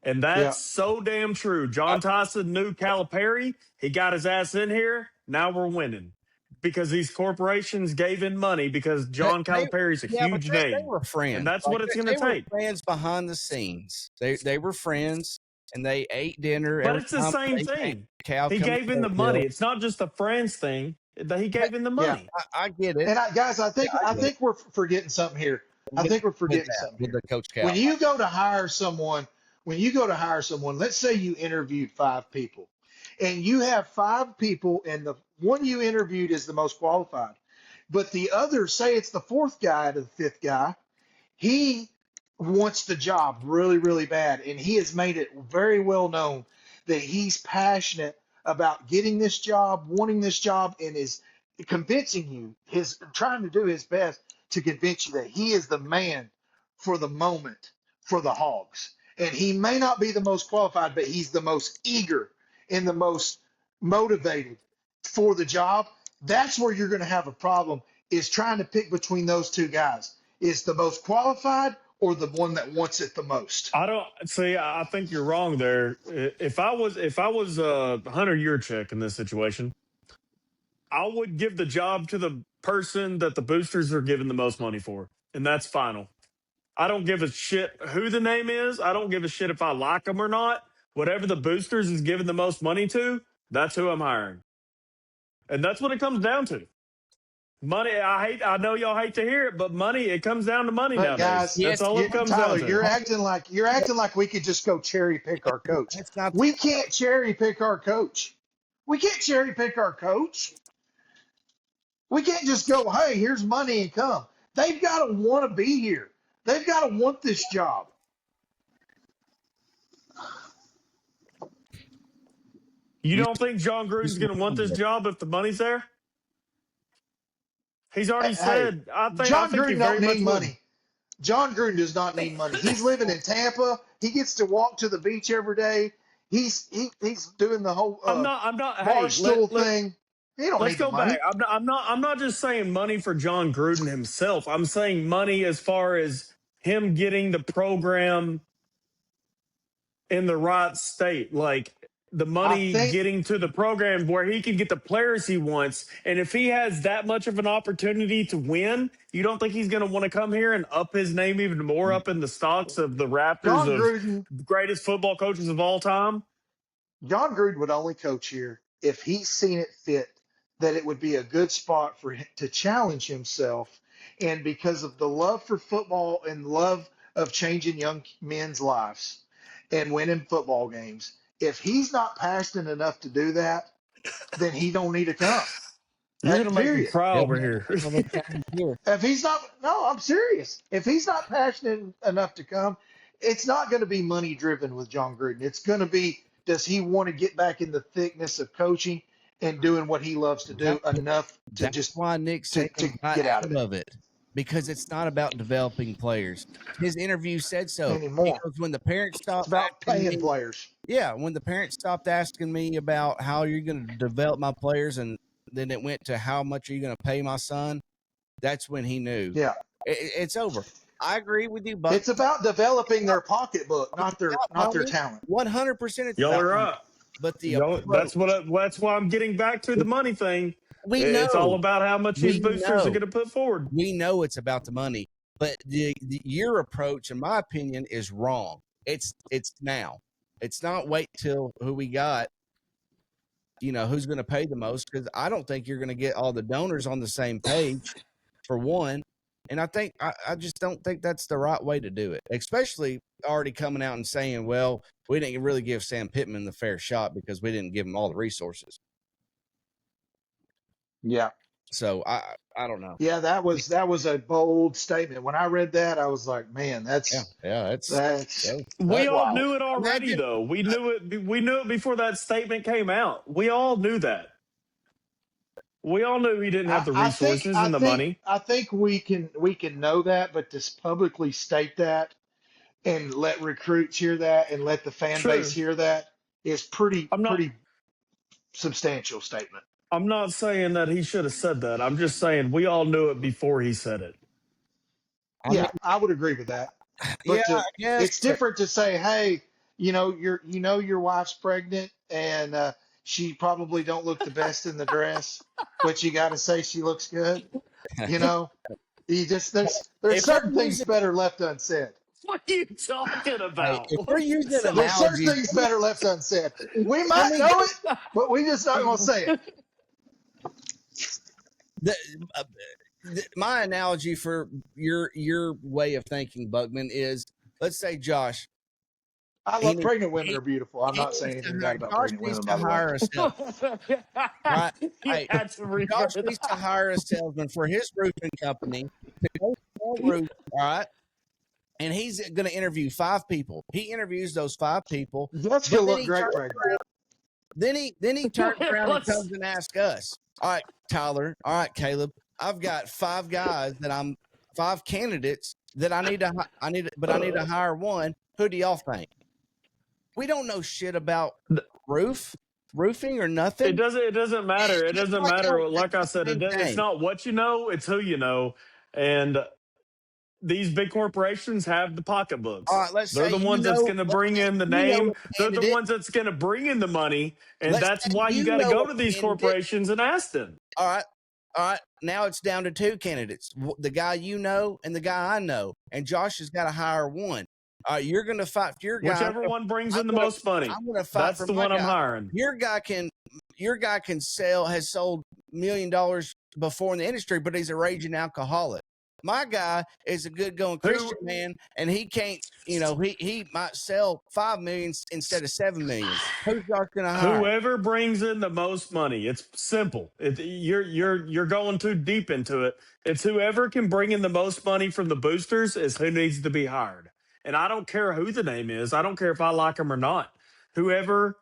And Yeah. that's so damn true. John Tyson knew Calipari. He got his ass in here. Now we're winning because these corporations gave him money because John Calipari's a huge they name. were friends. And that's what it's going to take. They were friends behind the scenes. They were friends, and they ate dinner. But it's the same thing. He gave him the money. It's not just a friends thing. He gave him the money. Yeah, I get it. And I think we're forgetting something here. I think we're forgetting something here. With the Coach Cal. When you go to hire someone, let's say you interviewed 5 people, and you have 5 people, and the one you interviewed is the most qualified, but the other, say it's the 4th guy to the 5th guy, he wants the job really, really bad, and he has made it very well known that he's passionate about getting this job, wanting this job, and is convincing you, trying to do his best to convince you that he is the man for the moment for the Hogs. And he may not be the most qualified, but he's the most eager and the most motivated for the job. That's where you're going to have a problem, is trying to pick between those two guys. Is the most qualified or the one that wants it the most? I don't see. I think you're wrong there. If I was Hunter Yurchek in this situation, I would give the job to the person that the boosters are giving the most money for, and that's final. I don't give a shit who the name is. I don't give a shit if I like them or not. Whatever the boosters is giving the most money to, that's who I'm hiring, and that's what it comes down to. Money. I know y'all hate to hear it, but money. It comes down to money nowadays. Guys, that's all it comes Tyler, down to. you're acting like we could just go cherry pick our coach. We can't cherry pick our coach. We can't cherry pick our coach. We can't just go, hey, here's money and come. They've got to want to be here. They've got to want this job. You don't think John Gruden's going to want this job if the money's there? He's already said. John Gruden don't need money. John Gruden does not need money. He's living in Tampa. He gets to walk to the beach every day. He's doing the whole Barstool thing. He don't let's need go money. back. I'm not just saying money for John Gruden himself. I'm saying money as far as him getting the program in the right state, like the money getting to the program where he can get the players he wants. And if he has that much of an opportunity to win, you don't think he's going to want to come here and up his name even more up in the stocks of the Raptors of greatest football coaches of all time? John Gruden would only coach here if he's seen it fit that it would be a good spot for him to challenge himself. And because of the love for football and love of changing young men's lives and winning football games, if he's not passionate enough to do that, then he don't need to come. You're going to make me cry over here. If he's not, no, I'm serious. If he's not passionate enough to come, it's not going to be money driven with John Gruden. It's going to be, does he want to get back in the thickness of coaching and doing what he loves to do enough to just why Nick said to get out of it. Because it's not about developing players. His interview said so. Anymore. Because when the parents stopped about paying players. Yeah, when the parents stopped asking me about how you're going to develop my players, and then it went to how much are you going to pay my son, that's when he knew. Yeah. It's over. I agree with you, but it's about developing their pocketbook, not their talent. 100%. Y'all are right. But that's why I'm getting back to the money thing. It's all about how much these boosters are going to put forward. We know it's about the money, but your approach, in my opinion, is wrong. It's now. It's not wait till who we got, who's going to pay the most, because I don't think you're going to get all the donors on the same page, for one. And I think I just don't think that's the right way to do it, especially already coming out and saying, well, we didn't really give Sam Pittman the fair shot because we didn't give him all the resources. Yeah. So I don't know. Yeah, that was a bold statement. When I read that, I was like, man, that's we all knew it Imagine, already, though. We knew it before that statement came out. We all knew that. We all knew he didn't have the resources and the money. I think we can know that, but to publicly state that and let recruits hear that and let the fan base hear that is pretty substantial statement. I'm not saying that he should have said that. I'm just saying we all knew it before he said it. I would agree with that. But it's different to say, hey, your wife's pregnant and she probably don't look the best in the dress, but you got to say she looks good. You just there's certain things better left unsaid. What are you talking about? Hey, if we're using there's certain things better left unsaid. We might know it, but we just not gonna say it. My analogy for your way of thinking, Bugman, is, let's say Josh. I love pregnant women are beautiful. I'm not saying anything bad about pregnant women. To hire a salesman, right? Josh needs to hire a salesman for his roofing company to go sell roof, all right? And he's going to interview 5 people. He interviews those 5 people. That's going to look great, Greg. Then he turns around and comes and asks us, all right, Tyler, all right, Caleb, I've got 5 guys 5 candidates that I need to hire one. Who do y'all think? We don't know shit about roofing or nothing. It doesn't matter. It doesn't matter. Like I said, it's not what you know, it's who you know. And these big corporations have the pocketbooks. All right, they're the ones that's going to bring in the name. They're the ones that's going to bring in the money. And that's why you got to go to these corporations and ask them. All right. Now it's down to 2 candidates, the guy you know and the guy I know. And Josh has got to hire one. You're going to fight for your guy. Whichever one brings in the most money. I'm going to fight for the one I'm hiring. Your guy can has sold $1 million before in the industry, but he's a raging alcoholic. My guy is a good going Christian man, and he can't, he might sell 5 million instead of 7 million. Who's Josh going to hire? Whoever brings in the most money. It's simple. You're going too deep into it. It's whoever can bring in the most money from the boosters is who needs to be hired. And I don't care who the name is. I don't care if I like them or not. Whoever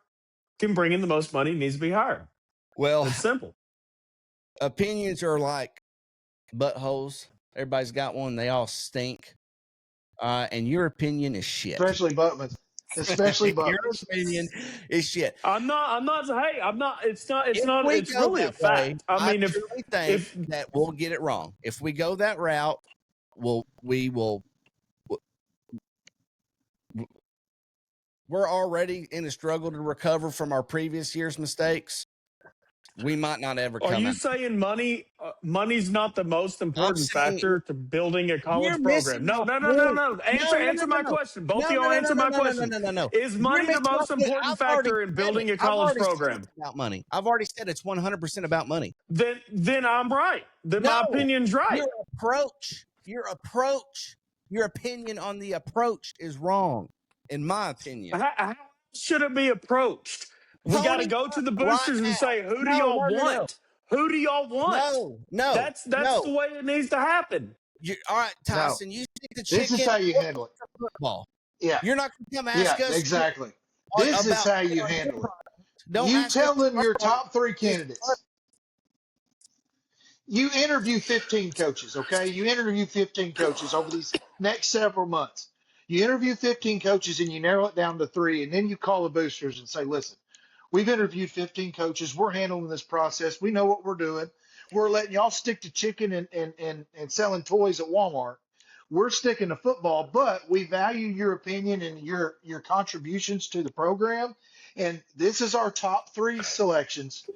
can bring in the most money needs to be hired. Well, it's simple. Opinions are like buttholes. Everybody's got one. They all stink. And your opinion is shit. Especially Buttman's. Your opinion is shit. I'm not. Hey, I'm not. It's not. It's not. It's really a fact. I mean, if that we'll get it wrong. If we go that route, we will. We're already in a struggle to recover from our previous year's mistakes. We might not ever come. Are you saying money? Money's not the most important factor to building a college program. No. Answer my question. Both of y'all answer my question. No. Is money the most important factor in building a college program? About money. I've already said it's 100% about money. Then I'm right. Then my opinion's right. Your opinion on the approach is wrong, in my opinion. How should it be approached? We got to go to the boosters and say, who do y'all want? Who do y'all want? No. That's the way it needs to happen. All right, Tyson, you stick the chicken. This is how you handle it. Football. Yeah. You're not going to come ask us. Exactly. This is how you handle it. You tell them your top 3 candidates. You interview 15 coaches, okay? You interview 15 coaches over these next several months. You interview 15 coaches and you narrow it down to 3, and then you call the boosters and say, listen, we've interviewed 15 coaches. We're handling this process. We know what we're doing. We're letting y'all stick to chicken and selling toys at Walmart. We're sticking to football, but we value your opinion and your contributions to the program. And this is our top 3 selections.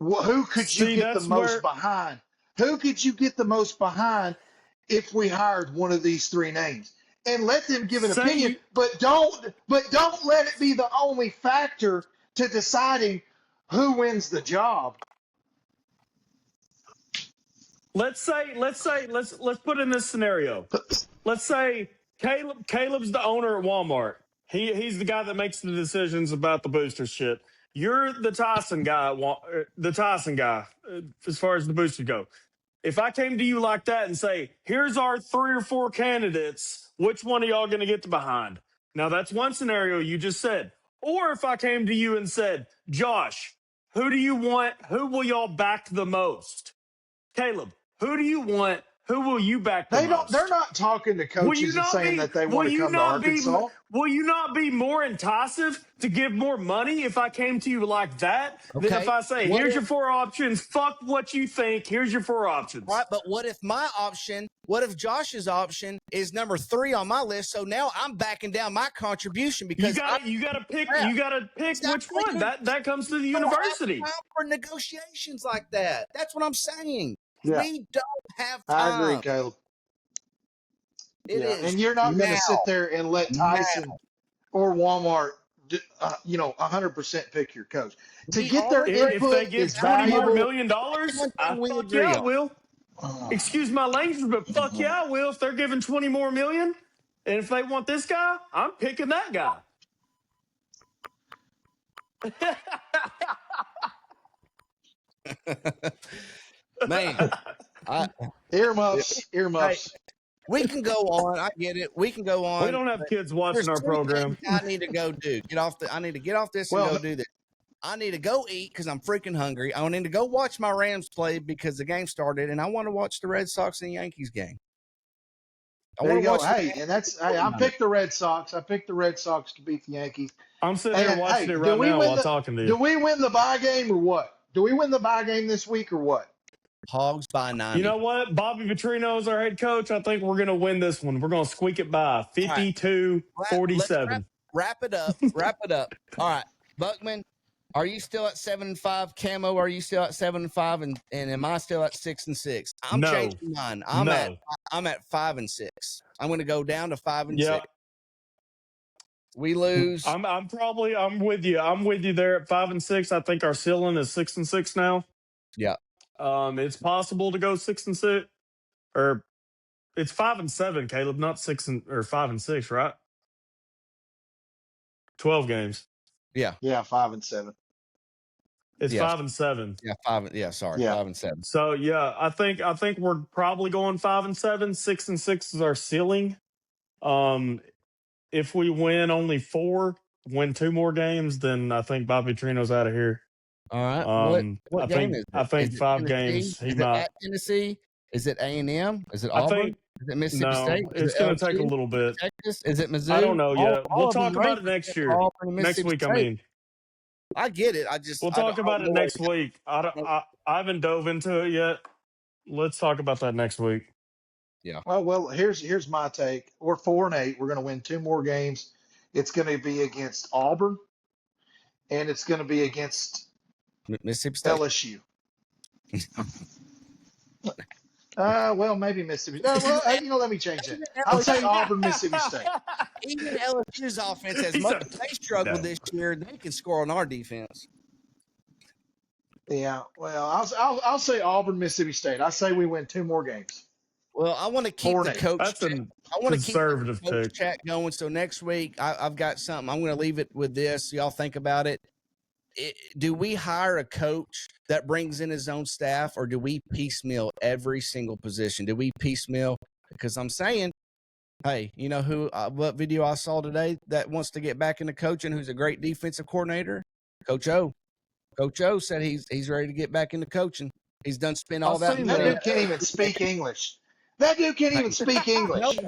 Who could you get the most behind? Who could you get the most behind if we hired one of these three names? And let them give an opinion, but don't let it be the only factor to deciding who wins the job. Let's put in this scenario. Let's say Caleb's the owner at Walmart. He's the guy that makes the decisions about the booster shit. You're the Tyson guy, as far as the boosters go. If I came to you like that and say, here's our 3 or 4 candidates, which one are y'all going to get behind? Now, that's one scenario you just said. Or if I came to you and said, Josh, who do you want? Who will y'all back the most? Caleb, who do you want? Who will you back the most? They're not talking to coaches and saying that they want to come to Arkansas. Will you not be more enticing to give more money if I came to you like that than if I say, here's your 4 options, fuck what you think, here's your 4 options? Right, but what if Josh's option is number 3 on my list? So now I'm backing down my contribution because you gotta pick which one. That comes to the university. Time for negotiations like that. That's what I'm saying. Yeah. We don't have time. I agree, Caleb. It is. And you're not going to sit there and let Tyson or Walmart, 100% pick your coach. To get their input, if they give $20 million, I fuck yeah, I will. Excuse my language, but fuck yeah, I will. If they're giving $20 more million, and if they want this guy, I'm picking that guy. Man, earmuffs. Hey, we can go on. I get it. We can go on. We don't have kids watching our program. I need to go do. I need to get off this and go do this. I need to go eat because I'm freaking hungry. I need to go watch my Rams play because the game started, and I want to watch the Red Sox and Yankees game. There you go. I picked the Red Sox. I picked the Red Sox to beat the Yankees. I'm sitting here watching it right now while talking to you. Do we win the bye game or what? Do we win the bye game this week or what? Hogs by 90. You know what? Bobby Petrino is our head coach. I think we're going to win this one. We're going to squeak it by 52-47. Wrap it up. All right. Buckman, are you still at 7-5? Camo, are you still at 7-5? And am I still at 6-6? I'm changing mine. I'm at 5-6. I'm going to go down to 5-6. We lose. I'm with you. I'm with you there at 5-6. I think our ceiling is 6-6 now. Yeah. It's possible to go 6-6, or it's 5-7, Caleb, not 5-6, right? 12 games. Yeah. Yeah, 5-7. It's 5-7. Yeah, 5. Yeah, sorry, 5-7. So yeah, I think we're probably going 5-7. 6-6 is our ceiling. If we win only 4, win 2 more games, then I think Bobby Trino's out of here. All right. What game is it? I think 5 games. Is it at Tennessee? Is it A&M? Is it Auburn? Is it Mississippi State? It's going to take a little bit. Texas? Is it Missouri? I don't know yet. We'll talk about it next year. Next week, I mean. I get it. We'll talk about it next week. I haven't dove into it yet. Let's talk about that next week. Yeah. Well, here's my take. We're 4-8. We're going to win 2 more games. It's going to be against Auburn, and it's going to be against Mississippi State. LSU. Well, maybe Mississippi. Let me change that. I'll say Auburn, Mississippi State. Even LSU's offense, as much as they struggled this year, they can score on our defense. Yeah. Well, I'll say Auburn, Mississippi State. I say we win 2 more games. Well, I want to keep the coach. That's a conservative pick. Chat going. So next week, I've got something. I'm going to leave it with this. Y'all think about it. Do we hire a coach that brings in his own staff, or do we piecemeal every single position? Do we piecemeal? Because I'm saying, hey, you know what video I saw today that wants to get back into coaching, who's a great defensive coordinator? Coach O. Coach O said he's ready to get back into coaching. He's done spent all that money. That dude can't even speak English. That dude can't even speak English.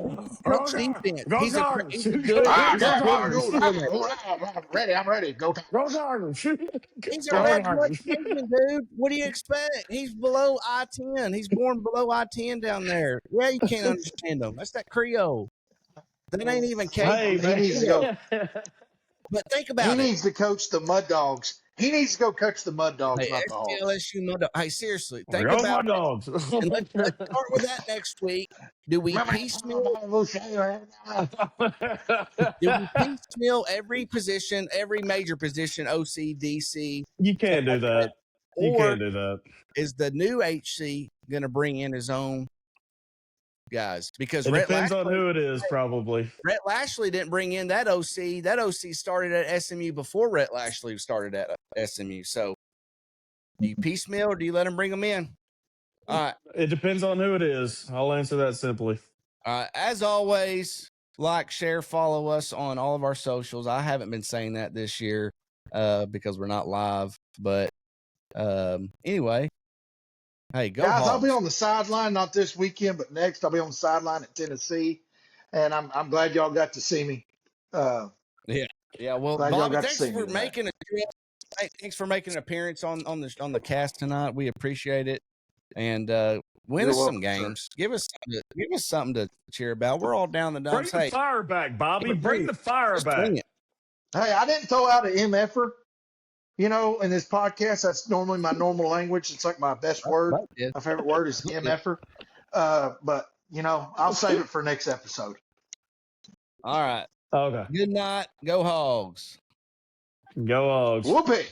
Coach defense. He's good. I'm ready. Go Tigers. He's a graduate champion, dude. What do you expect? He's below I-10. He's born below I-10 down there. Yeah, you can't understand him. That's that Creole. That ain't even capable. Hey, he needs to go. But think about it. He needs to coach the Mud Dogs He needs to go coach the Mud Dogs, Hey, not the Hogs. STLSU Mud. Hey, seriously, think Go about my dogs. and let's start with that next week. Do we piecemeal? Do we piecemeal every position, every major position, OC, DC? You can't do that. You Or can't do that. is the new HC going to bring in his own guys? Because It Rhett depends on Lashley, who it is, probably. Rhett Lashley didn't bring in that OC. That OC started at SMU before Rhett Lashley started at SMU. So, do you piecemeal or do you let him bring them in? All right. It depends on who it is. I'll answer that simply. As always, like, share, follow us on all of our socials. I haven't been saying that this year because we're not live. But anyway, hey, go guys! Hogs. I'll be on the sideline, not this weekend, but next. I'll be on the sideline at Tennessee, and I'm glad y'all got to see me. Yeah. Well, Bobby, thanks for making thanks for making an appearance on the cast tonight. We appreciate it, and win us some games. Sir. Give us something to cheer about. We're all down the dumps. Bring the fire back, Bobby. Bring the fire back. Hey, I didn't throw out an MFer. You know, in this podcast, that's normally my normal language. It's like my best word. My favorite word is MFer. But, you know, I'll save it for next episode. All right. Okay. Good night. Go Hogs. Go Hogs. Whoopee.